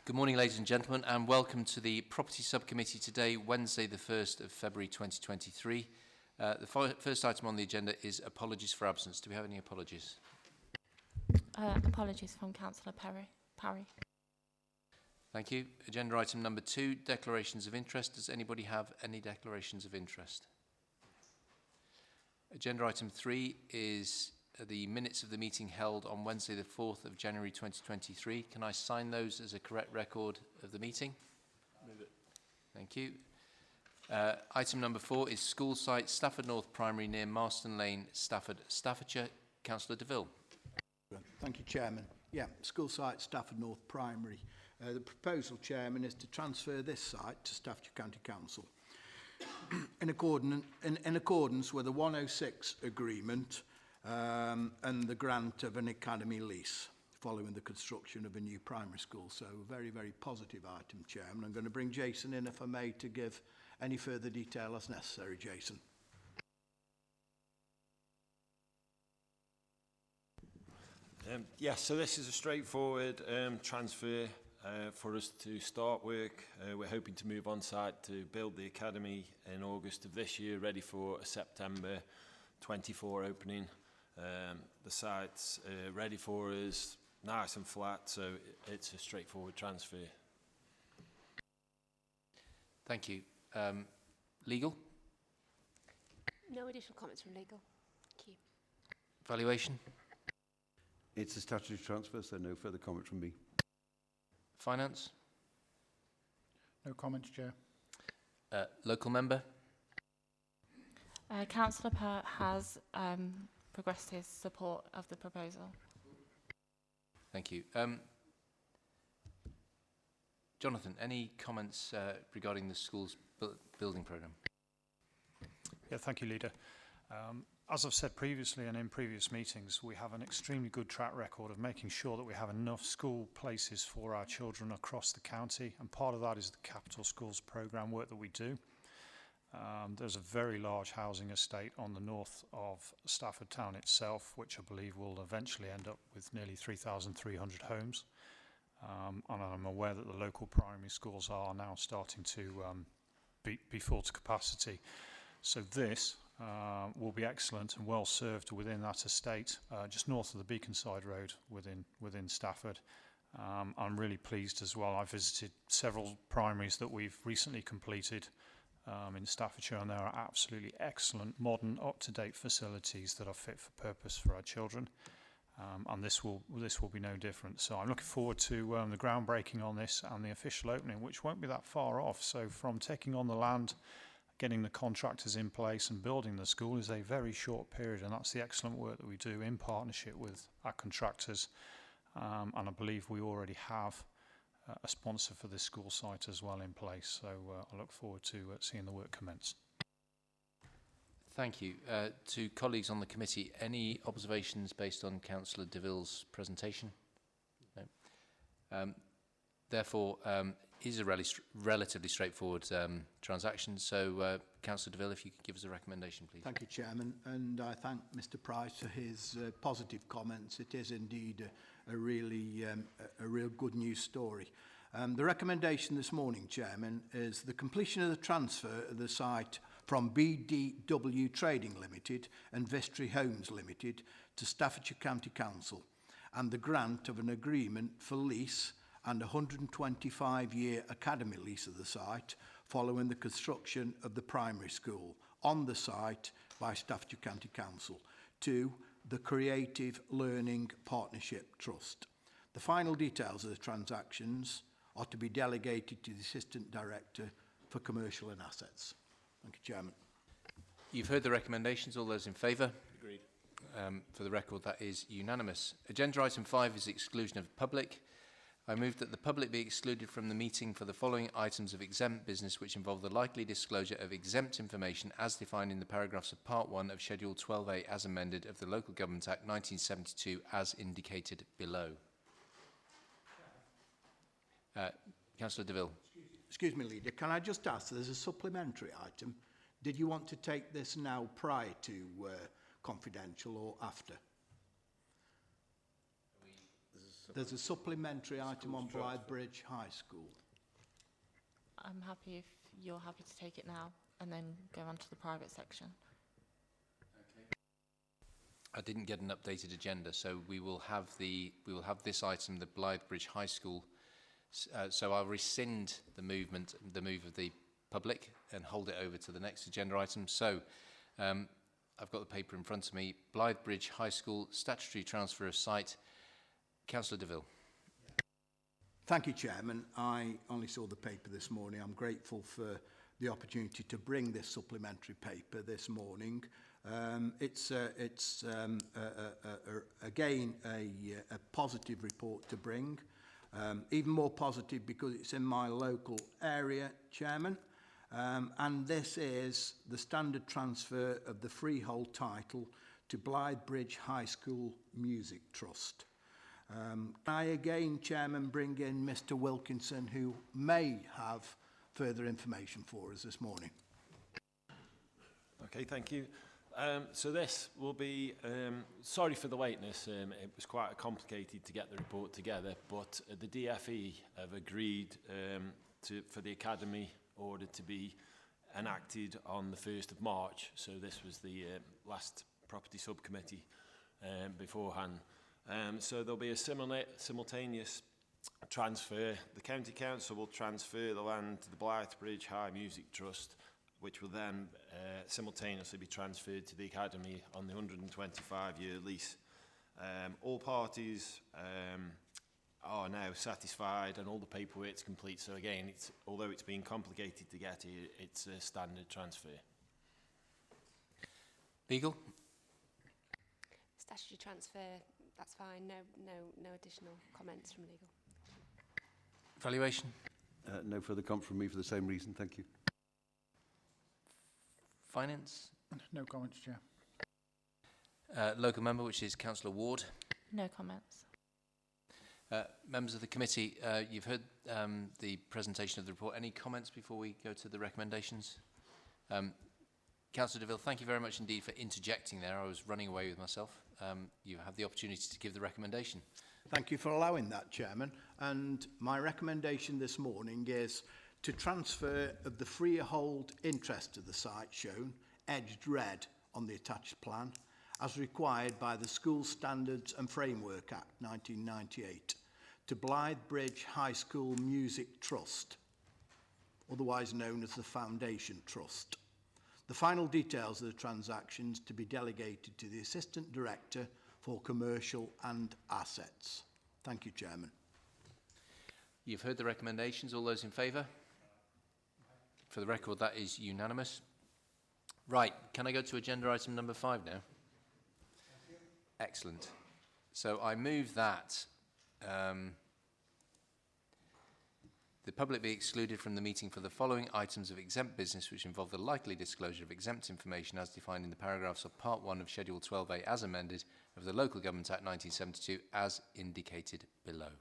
Good morning, ladies and gentlemen, and welcome to the Property Subcommittee today, Wednesday the 1st of February 2023. The first item on the agenda is apologies for absence. Do we have any apologies? Apologies from Councillor Parry. Thank you. Agenda item number 2, declarations of interest. Does anybody have any declarations of interest? Agenda item 3 is the minutes of the meeting held on Wednesday the 4th of January 2023. Can I sign those as a correct record of the meeting? Move it. Thank you. Item number 4 is school site Stafford North Primary near Marston Lane, Stafford, Staffordshire. Councillor DeVille. Thank you, Chairman. Yeah, school site Stafford North Primary. The proposal, Chairman, is to transfer this site to Staffordshire County Council in accordance with the 106 agreement and the grant of an academy lease following the construction of a new primary school. So a very, very positive item, Chairman. I'm going to bring Jason in, if I may, to give any further detail as necessary. Jason. Yes, so this is a straightforward transfer for us to start work. We're hoping to move on site to build the academy in August of this year, ready for a September 24 opening. The site's ready for us, nice and flat, so it's a straightforward transfer. Thank you. Legal? No additional comments from legal. Thank you. Valuation? It's a statutory transfer, so no further comment from me. Finance? No comments, Chair. Local member? Councillor Pert has progressed his support of the proposal. Thank you. Jonathan, any comments regarding the school's building programme? Yeah, thank you, Leader. As I've said previously and in previous meetings, we have an extremely good track record of making sure that we have enough school places for our children across the county, and part of that is the Capital Schools programme work that we do. There's a very large housing estate on the north of Stafford town itself, which I believe will eventually end up with nearly 3,300 homes. And I'm aware that the local primary schools are now starting to be full to capacity. So this will be excellent and well served within that estate, just north of the Beaconside Road within Stafford. I'm really pleased as well. I visited several primaries that we've recently completed in Staffordshire, and they are absolutely excellent, modern, up-to-date facilities that are fit for purpose for our children. And this will be no different. So I'm looking forward to the groundbreaking on this and the official opening, which won't be that far off. So from taking on the land, getting the contractors in place and building the school is a very short period, and that's the excellent work that we do in partnership with our contractors. And I believe we already have a sponsor for this school site as well in place. So I look forward to seeing the work commence. Thank you. To colleagues on the committee, any observations based on Councillor DeVille's presentation? No. Therefore, it is a relatively straightforward transaction. So, Councillor DeVille, if you could give us a recommendation, please. Thank you, Chairman. And I thank Mr Price for his positive comments. It is indeed a real good news story. The recommendation this morning, Chairman, is the completion of the transfer of the site from BDW Trading Limited and Vestry Homes Limited to Staffordshire County Council, and the grant of an agreement for lease and a 125-year academy lease of the site following the construction of the primary school on the site by Staffordshire County Council to the Creative Learning Partnership Trust. The final details of the transactions are to be delegated to the Assistant Director for Commercial and Assets. Thank you, Chairman. You've heard the recommendations. All those in favour? Agreed. For the record, that is unanimous. Agenda item 5 is exclusion of the public. I move that the public be excluded from the meeting for the following items of exempt business which involve the likely disclosure of exempt information as defined in the paragraphs of Part 1 of Schedule 12A as amended of the Local Government Act 1972 as indicated below. Councillor DeVille. Excuse me, Leader. Can I just ask, there's a supplementary item. Did you want to take this now prior to confidential or after? There's a supplementary item on Blythe Bridge High School. I'm happy if you're happy to take it now and then go on to the private section. I didn't get an updated agenda, so we will have this item, the Blythe Bridge High School. So I'll rescind the move of the public and hold it over to the next agenda item. So I've got the paper in front of me. Blythe Bridge High School, statutory transfer of site. Councillor DeVille. Thank you, Chairman. I only saw the paper this morning. I'm grateful for the opportunity to bring this supplementary paper this morning. It's again a positive report to bring. Even more positive because it's in my local area, Chairman. And this is the standard transfer of the freehold title to Blythe Bridge High School Music Trust. I again, Chairman, bring in Mr. Wilkinson, who may have further information for us this morning. Okay, thank you. So this will be, sorry for the lateness, it was quite complicated to get the report together, but the DFE have agreed for the Academy order to be enacted on the 1st of March, so this was the last property subcommittee beforehand. So there'll be a simultaneous transfer. The County Council will transfer the land to the Blythe Bridge High Music Trust, which will then simultaneously be transferred to the Academy on the 125-year lease. All parties are now satisfied and all the paperwork's complete. So again, although it's been complicated to get here, it's a standard transfer. Legal? Statutory transfer, that's fine. No additional comments from legal. Valuation? No further comment from me for the same reason. Thank you. Finance? No comments, Chair. Local member, which is Councillor Ward. No comments. Members of the committee, you've heard the presentation of the report. Any comments before we go to the recommendations? Councillor DeVille, thank you very much indeed for interjecting there. I was running away with myself. You have the opportunity to give the recommendation. Thank you for allowing that, Chairman. And my recommendation this morning is to transfer of the freehold interest of the site shown, edged red on the attached plan, as required by the School Standards and Framework Act 1998, to Blythe Bridge High School Music Trust, otherwise known as the Foundation Trust. The final details of the transactions to be delegated to the Assistant Director for Commercial and Assets. Thank you, Chairman. You've heard the recommendations. All those in favour? For the record, that is unanimous. Right, can I go to agenda item number 5 now? Excellent. So I move that the public be excluded from the meeting for the following items of exempt business which involve the likely disclosure of exempt information as defined in the paragraphs of Part 1 of Schedule 12A as amended of the Local Government Act 1972 as indicated below.